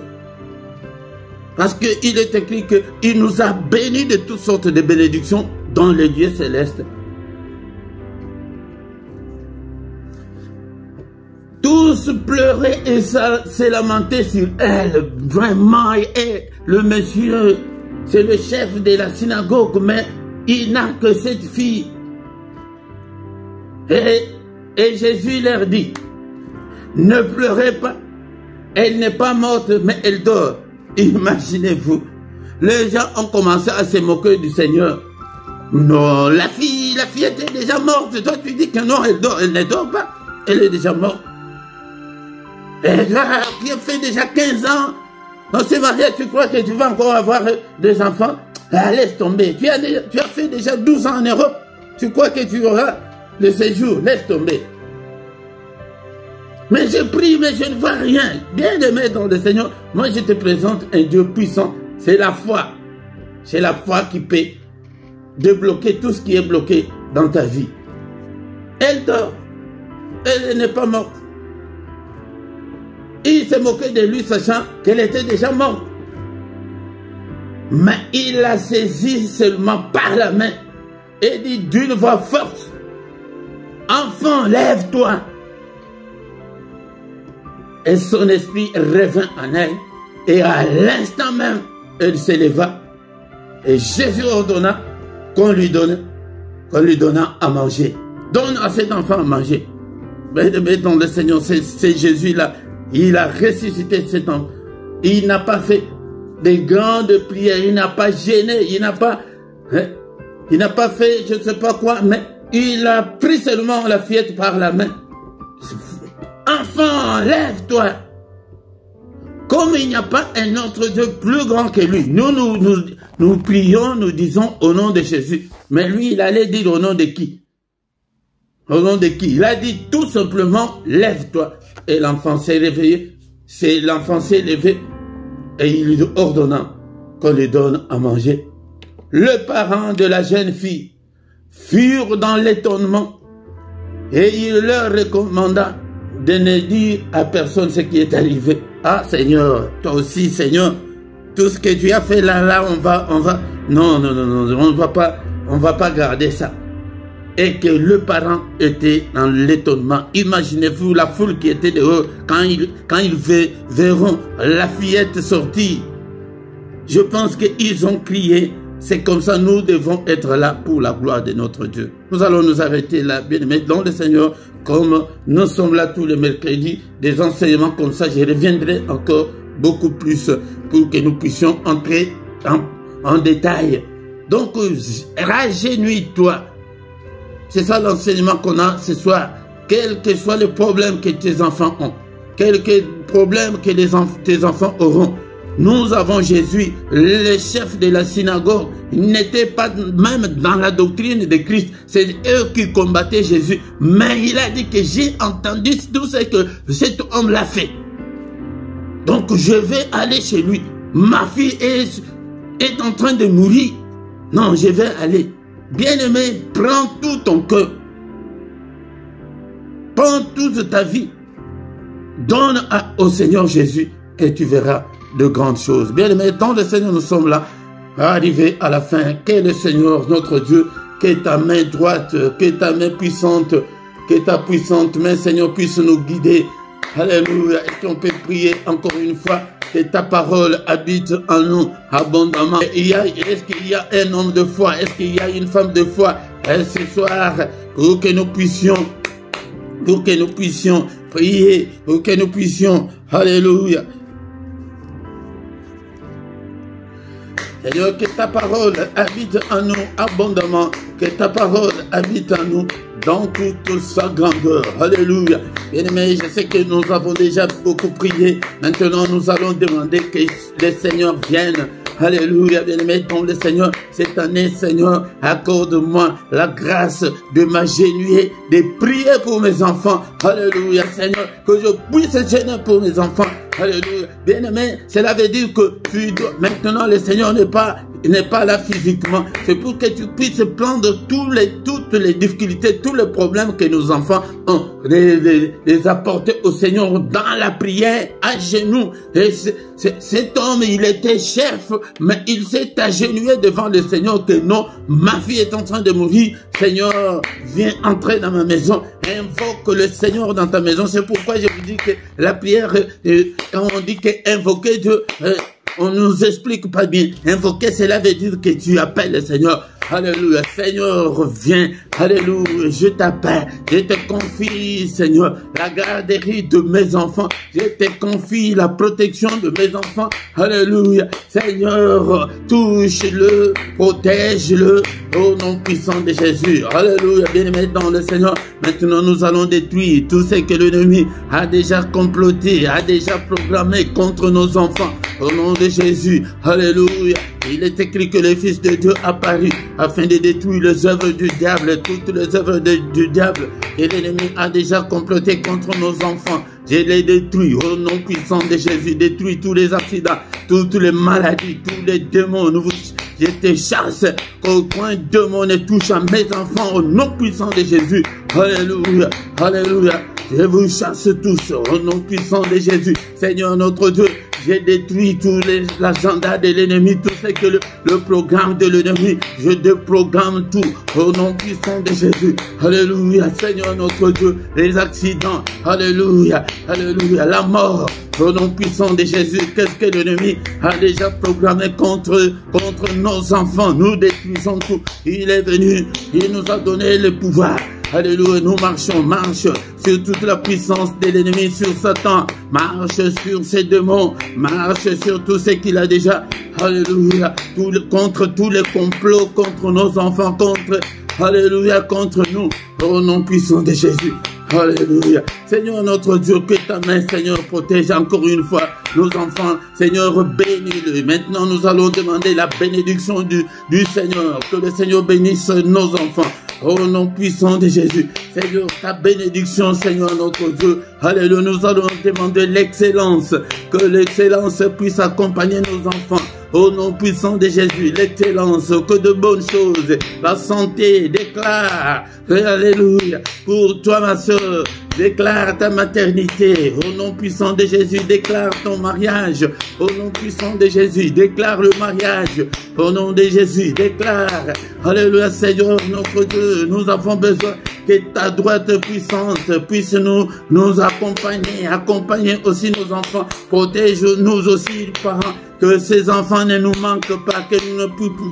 Speaker 1: Parce qu'il est écrit qu'il nous a bénis de toutes sortes de bénédictions dans les lieux célestes. Tous pleuraient et se lamentaient sur elle. Vraiment, et le monsieur, c'est le chef de la synagogue, mais il n'a que cette fille. Et Jésus leur dit, ne pleurez pas, elle n'est pas morte, mais elle dort. Imaginez-vous, les gens ont commencé à se moquer du Seigneur. Non, la fille était déjà morte. Toi, tu dis que non, elle dort. Elle ne dort pas, elle est déjà morte. Et là, qui a fait déjà 15 ans, on s'est marié, tu crois que tu vas encore avoir des enfants? Ah, laisse tomber. Tu as fait déjà 12 ans en Europe. Tu crois que tu auras le séjour? Laisse tomber. Mais je prie, mais je ne vois rien. Bien-aimé dans le Seigneur, moi je te présente un Dieu puissant. C'est la foi. C'est la foi qui peut débloquer tout ce qui est bloqué dans ta vie. Elle dort. Elle n'est pas morte. Il s'est moqué de lui, sachant qu'elle était déjà morte. Mais il la saisit seulement par la main et dit d'une voix forte, « Enfant, lève-toi !» Et son esprit revint en elle, et à l'instant même, elle s'éleva. Et Jésus ordonna qu'on lui donna à manger. Donne à cet enfant à manger. Mais dans le Seigneur, c'est Jésus-là. Il a ressuscité cet enfant. Il n'a pas fait de grandes prières. Il n'a pas gêné. Il n'a pas fait je ne sais pas quoi. Mais il a pris seulement la fillette par la main. Enfant, lève-toi. Comme il n'y a pas un autre Dieu plus grand que lui. Nous prions, nous disons au nom de Jésus. Mais lui, il allait dire au nom de qui? Au nom de qui? Il a dit tout simplement, lève-toi. Et l'enfant s'est réveillé. L'enfant s'est levé. Et il lui ordonna qu'on lui donne à manger. Le parent de la jeune fille furent dans l'étonnement. Et il leur recommanda de ne dire à personne ce qui est arrivé. Ah Seigneur, toi aussi Seigneur, tout ce que tu as fait là, on va, non, on va pas garder ça. Et que le parent était dans l'étonnement. Imaginez-vous la foule qui était dehors quand ils verront la fillette sortir. Je pense qu'ils ont crié. C'est comme ça, nous devons être là pour la gloire de notre Dieu. Nous allons nous arrêter là, bien aimés, dans le Seigneur, comme nous sommes là tous les mercredis, des enseignements comme ça, je reviendrai encore beaucoup plus pour que nous puissions entrer en détail. Donc, rajeunis-toi. C'est ça l'enseignement qu'on a ce soir. Quel que soit le problème que tes enfants ont, quel que problème que tes enfants auront, nous avons Jésus, le chef de la synagogue. Il n'était pas même dans la doctrine de Christ. C'est eux qui combattaient Jésus. Mais il a dit que j'ai entendu tout ce que cet homme l'a fait. Donc je vais aller chez lui. Ma fille est en train de mourir. Non, je vais aller. Bien-aimé, prends tout ton cœur. Prends toute ta vie. Donne au Seigneur Jésus et tu verras de grandes choses. Bien-aimé, dans le Seigneur, nous sommes là, arrivés à la fin. Que le Seigneur, notre Dieu, que ta main droite, que ta main puissante, que ta puissante main, Seigneur, puisse nous guider. Alléluia. Est-ce qu'on peut prier encore une fois? Que ta parole habite en nous abondamment. Est-ce qu'il y a un homme de foi? Est-ce qu'il y a une femme de foi ce soir pour que nous puissions prier, pour que nous puissions, alléluia. Seigneur, que ta parole habite en nous abondamment, que ta parole habite en nous dans toute sa grandeur. Alléluia. Bien-aimés, je sais que nous avons déjà beaucoup prié. Maintenant, nous allons demander que le Seigneur vienne. Alléluia, bien-aimé, dans le Seigneur, cette année, Seigneur, accorde-moi la grâce de m'agenouiller, de prier pour mes enfants. Alléluia, Seigneur, que je puisse gêner pour mes enfants. Alléluia. Bien-aimé, cela veut dire que maintenant, le Seigneur n'est pas là physiquement. C'est pour que tu puisses prendre toutes les difficultés, tous les problèmes que nos enfants ont, les apporter au Seigneur dans la prière, à genoux. Et cet homme, il était chef, mais il s'est agenouillé devant le Seigneur que non, ma fille est en train de mourir. Seigneur, viens entrer dans ma maison. Invoque le Seigneur dans ta maison. C'est pourquoi je vous dis que la prière, quand on dit qu'invoquer Dieu, on nous explique pas bien. Invoquer, cela veut dire que tu appelles le Seigneur. Alléluia. Seigneur, viens. Alléluia. Je t'appelle. Je te confie, Seigneur, la garderie de mes enfants. Je te confie la protection de mes enfants. Alléluia. Seigneur, touche-le, protège-le au nom puissant de Jésus. Alléluia. Bien-aimé dans le Seigneur. Maintenant, nous allons détruire tout ce que l'ennemi a déjà comploté, a déjà programmé contre nos enfants. Au nom de Jésus. Alléluia. Il est écrit que le Fils de Dieu apparut afin de détruire les œuvres du diable, toutes les œuvres du diable. Et l'ennemi a déjà comploté contre nos enfants. Je les détruis au nom puissant de Jésus. Détruis tous les accidents, toutes les maladies, tous les démons. Je te chasse qu'aucun démon ne touche à mes enfants au nom puissant de Jésus. Alléluia. Alléluia. Je vous chasse tous au nom puissant de Jésus. Seigneur notre Dieu, j'ai détruit tous les agendas de l'ennemi, tout ce que le programme de l'ennemi, je déprogramme tout au nom puissant de Jésus. Alléluia, Seigneur notre Dieu, les accidents, alléluia, alléluia, la mort, au nom puissant de Jésus. Qu'est-ce que l'ennemi a déjà programmé contre nos enfants? Nous détruisons tout. Il est venu, il nous a donné le pouvoir. Alléluia, nous marche sur toute la puissance de l'ennemi, sur Satan, marche sur ses démons, marche sur tout ce qu'il a déjà, alléluia, contre tous les complots, contre nos enfants, alléluia, contre nous, au nom puissant de Jésus. Alléluia. Seigneur notre Dieu, que ta main, Seigneur, protège encore une fois nos enfants. Seigneur, bénis-le. Maintenant, nous allons demander la bénédiction du Seigneur. Que le Seigneur bénisse nos enfants. Au nom puissant de Jésus. Seigneur, ta bénédiction, Seigneur notre Dieu. Alléluia. Nous allons demander l'excellence. Que l'excellence puisse accompagner nos enfants. Au nom puissant de Jésus, l'excellence, que de bonnes choses, la santé, déclare, alléluia, pour toi ma soeur, déclare ta maternité, au nom puissant de Jésus, déclare ton mariage, au nom puissant de Jésus, déclare le mariage, au nom de Jésus, déclare, alléluia Seigneur notre Dieu, nous avons besoin que ta droite puissante puisse nous accompagner aussi nos enfants, protège-nous aussi parents, que ces enfants ne nous manquent pas, que nous ne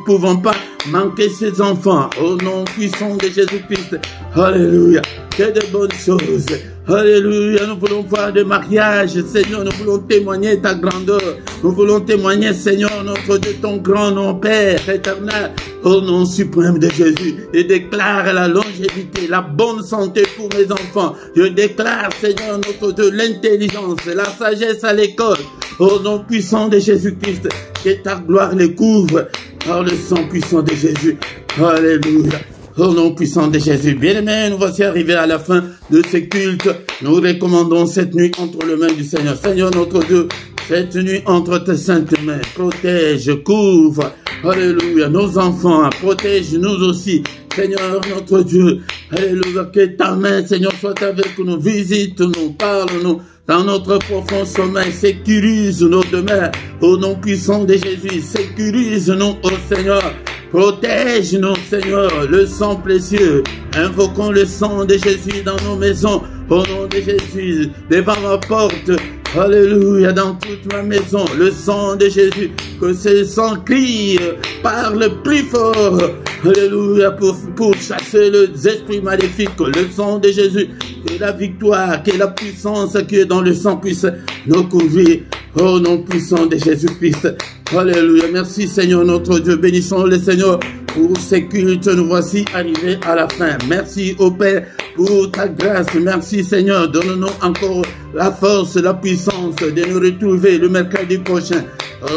Speaker 1: pouvons pas manquer ces enfants. Au nom puissant de Jésus-Christ. Alléluia. Que de bonnes choses. Alléluia. Nous voulons voir des mariages, Seigneur. Nous voulons témoigner ta grandeur. Nous voulons témoigner, Seigneur, notre Dieu, ton grand nom, Père éternel. Au nom suprême de Jésus. Je déclare la longévité, la bonne santé pour mes enfants. Je déclare, Seigneur, notre Dieu, l'intelligence, la sagesse à l'école. Au nom puissant de Jésus-Christ, que ta gloire les couvre par le sang puissant de Jésus. Alléluia. Au nom puissant de Jésus. Bien-aimés, nous voici arrivés à la fin de ce culte. Nous recommandons cette nuit entre les mains du Seigneur. Seigneur notre Dieu, cette nuit entre tes saintes mains, protège, couvre, alléluia, nos enfants, protège-nous aussi. Seigneur notre Dieu, alléluia, que ta main, Seigneur, soit avec nous, visite-nous, parle-nous. Dans notre profond sommeil, sécurise nos demeures. Au nom puissant de Jésus, sécurise-nous, ô Seigneur. Protège-nous, Seigneur, le sang précieux. Invoquons le sang de Jésus dans nos maisons. Au nom de Jésus, devant ma porte. Alléluia, dans toute ma maison, le sang de Jésus. Que ce sang crie, parle plus fort. Alléluia, pour chasser les esprits maléfiques. Le sang de Jésus. Que la victoire, que la puissance qui est dans le sang puisse nous couvrir. Au nom puissant de Jésus-Christ. Alléluia. Merci Seigneur notre Dieu. Bénissons le Seigneur pour ces cultes. Nous voici arrivés à la fin. Merci au Père pour ta grâce. Merci Seigneur. Donne-nous encore la force, la puissance de nous retrouver le mercredi prochain.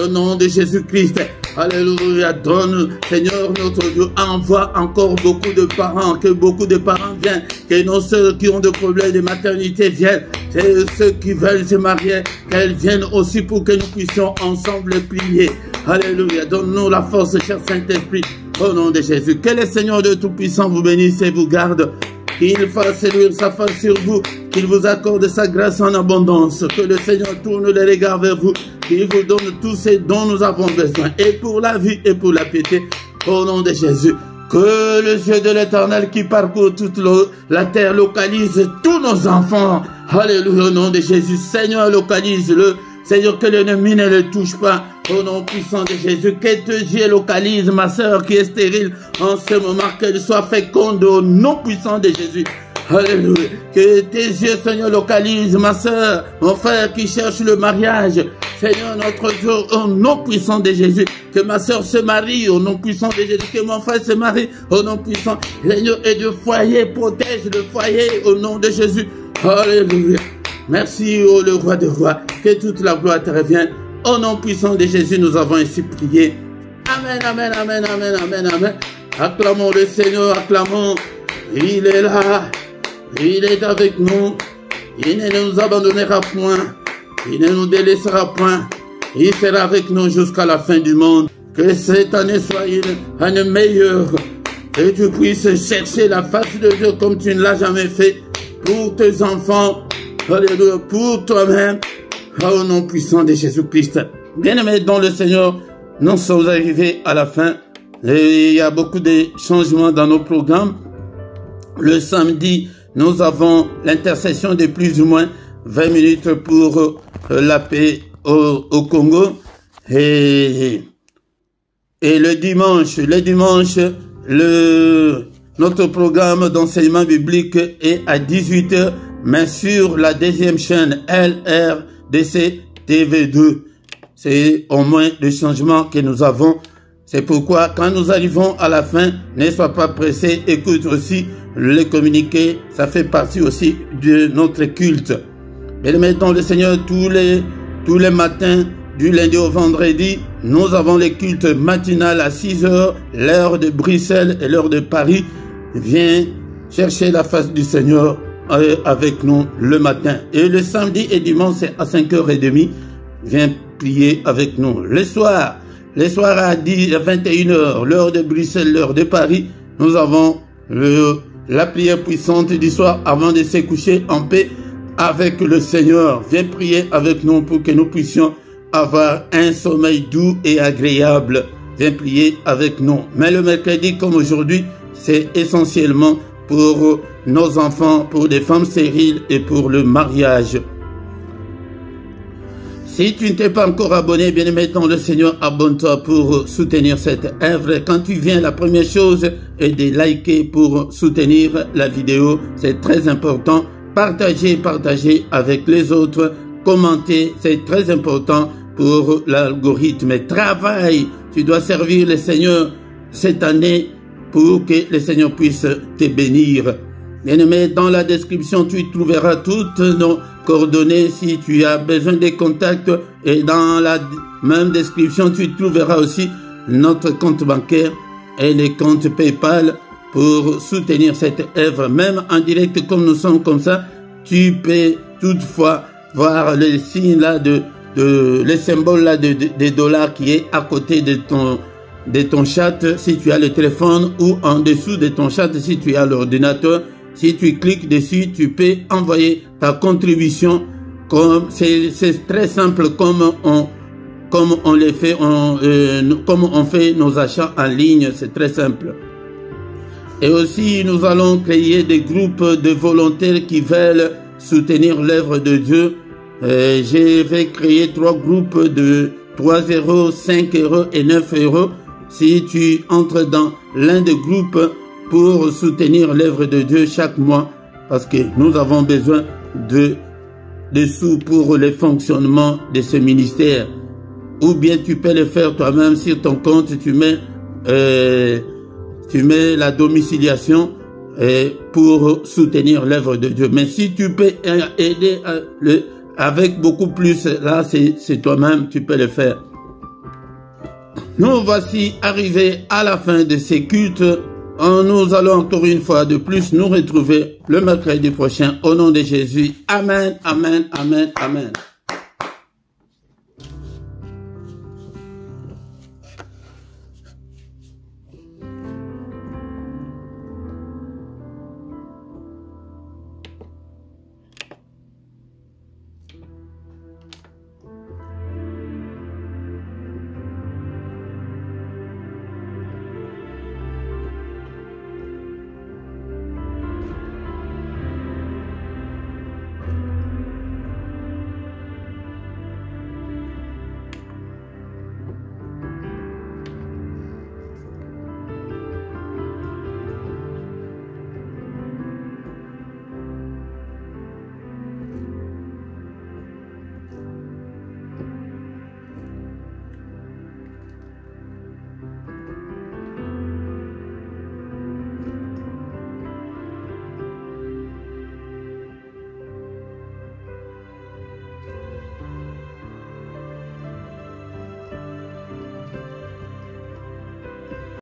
Speaker 1: Au nom de Jésus-Christ. Alléluia. Donne, Seigneur notre Dieu, envoie encore beaucoup de parents, que beaucoup de parents viennent, que nos sœurs qui ont des problèmes de maternité viennent, que ceux qui veulent se marier, qu'elles viennent aussi pour que nous puissions ensemble prier. Alléluia. Donne-nous la force, cher Saint-Esprit, au nom de Jésus. Que le Seigneur de Tout-Puissant vous bénisse et vous garde. Qu'il fasse luire sa face sur vous, qu'il vous accorde sa grâce en abondance, que le Seigneur tourne les regards vers vous, qu'il vous donne tout ce dont nous avons besoin, et pour la vie et pour la piété, au nom de Jésus. Que le Dieu de l'Éternel qui parcourt toute la terre localise tous nos enfants. Alléluia, au nom de Jésus. Seigneur, localise-le. Seigneur, que l'ennemi ne le touche pas. Au nom puissant de Jésus, que tes yeux localisent ma soeur qui est stérile en ce moment, qu'elle soit féconde au nom puissant de Jésus. Alléluia. Que tes yeux, Seigneur, localisent ma soeur, mon frère qui cherche le mariage. Seigneur, notre Dieu, au nom puissant de Jésus, que ma soeur se marie au nom puissant de Jésus, que mon frère se marie au nom puissant. Seigneur, et de foyer, protège le foyer au nom de Jésus. Alléluia. Merci, ô le roi de rois, que toute la gloire te revienne. Au nom puissant de Jésus, nous avons ainsi prié. Amen, amen, amen, amen, amen, amen. Acclamons le Seigneur, acclamons. Il est là, il est avec nous. Il ne nous abandonnera point, il ne nous délaissera point. Il sera avec nous jusqu'à la fin du monde. Que cette année soit une année meilleure. Que tu puisses chercher la face de Dieu comme tu ne l'as jamais fait pour tes enfants. Alléluia, pour toi-même. Au nom puissant de Jésus-Christ. Bien-aimés dans le Seigneur, nous sommes arrivés à la fin. Et il y a beaucoup de changements dans nos programmes. Le samedi, nous avons l'intercession de plus ou moins 20 minutes pour la paix au Congo. Et le dimanche, notre programme d'enseignement biblique est à 18h, mais sur la deuxième chaîne LRDC TV2. C'est au moins le changement que nous avons. C'est pourquoi quand nous arrivons à la fin, ne sois pas pressé, écoute aussi le communiqué, ça fait partie aussi de notre culte. Et mettons le Seigneur tous les matins, du lundi au vendredi, nous avons les cultes matinales à 6h, l'heure de Bruxelles et l'heure de Paris. Viens chercher la face du Seigneur avec nous le matin. Et le samedi et dimanche, c'est à 5h30. Viens prier avec nous. Le soir à 21h, l'heure de Bruxelles, l'heure de Paris, nous avons la prière puissante du soir avant de se coucher en paix avec le Seigneur. Viens prier avec nous pour que nous puissions avoir un sommeil doux et agréable. Viens prier avec nous. Mais le mercredi, comme aujourd'hui, c'est essentiellement pour nos enfants, pour les femmes stériles et pour le mariage. Si tu ne t'es pas encore abonné, bien-aimé dans le Seigneur, abonne-toi pour soutenir cette œuvre. Quand tu viens, la première chose est de liker pour soutenir la vidéo. C'est très important. Partagez avec les autres. Commentez, c'est très important pour l'algorithme. Travaille. Tu dois servir le Seigneur cette année pour que le Seigneur puisse te bénir. Bien-aimé, dans la description, tu trouveras toutes nos coordonnées si tu as besoin de contacts. Et dans la même description, tu trouveras aussi notre compte bancaire et les comptes PayPal pour soutenir cette œuvre. Même en direct, comme nous sommes comme ça, tu peux toutefois voir le signe là le symbole là des dollars qui est à côté de ton chat si tu as le téléphone ou en dessous de ton chat si tu as l'ordinateur. Si tu cliques dessus, tu peux envoyer ta contribution. C'est très simple comme on les fait, comme on fait nos achats en ligne. C'est très simple. Et aussi, nous allons créer des groupes de volontaires qui veulent soutenir l'œuvre de Dieu. Je vais créer 3 groupes de 3 €, 5 € et 9 €. Si tu entres dans l'un des groupes pour soutenir l'œuvre de Dieu chaque mois, parce que nous avons besoin de sous pour le fonctionnement de ce ministère. ou bien tu peux le faire toi-même sur ton compte, tu mets la domiciliation pour soutenir l'œuvre de Dieu. Mais si tu peux aider avec beaucoup plus, là c'est toi-même, tu peux le faire. Nous voici arrivés à la fin de ces cultes. Nous allons encore une fois de plus nous retrouver le mercredi prochain au nom de Jésus. Amen, amen, amen, amen.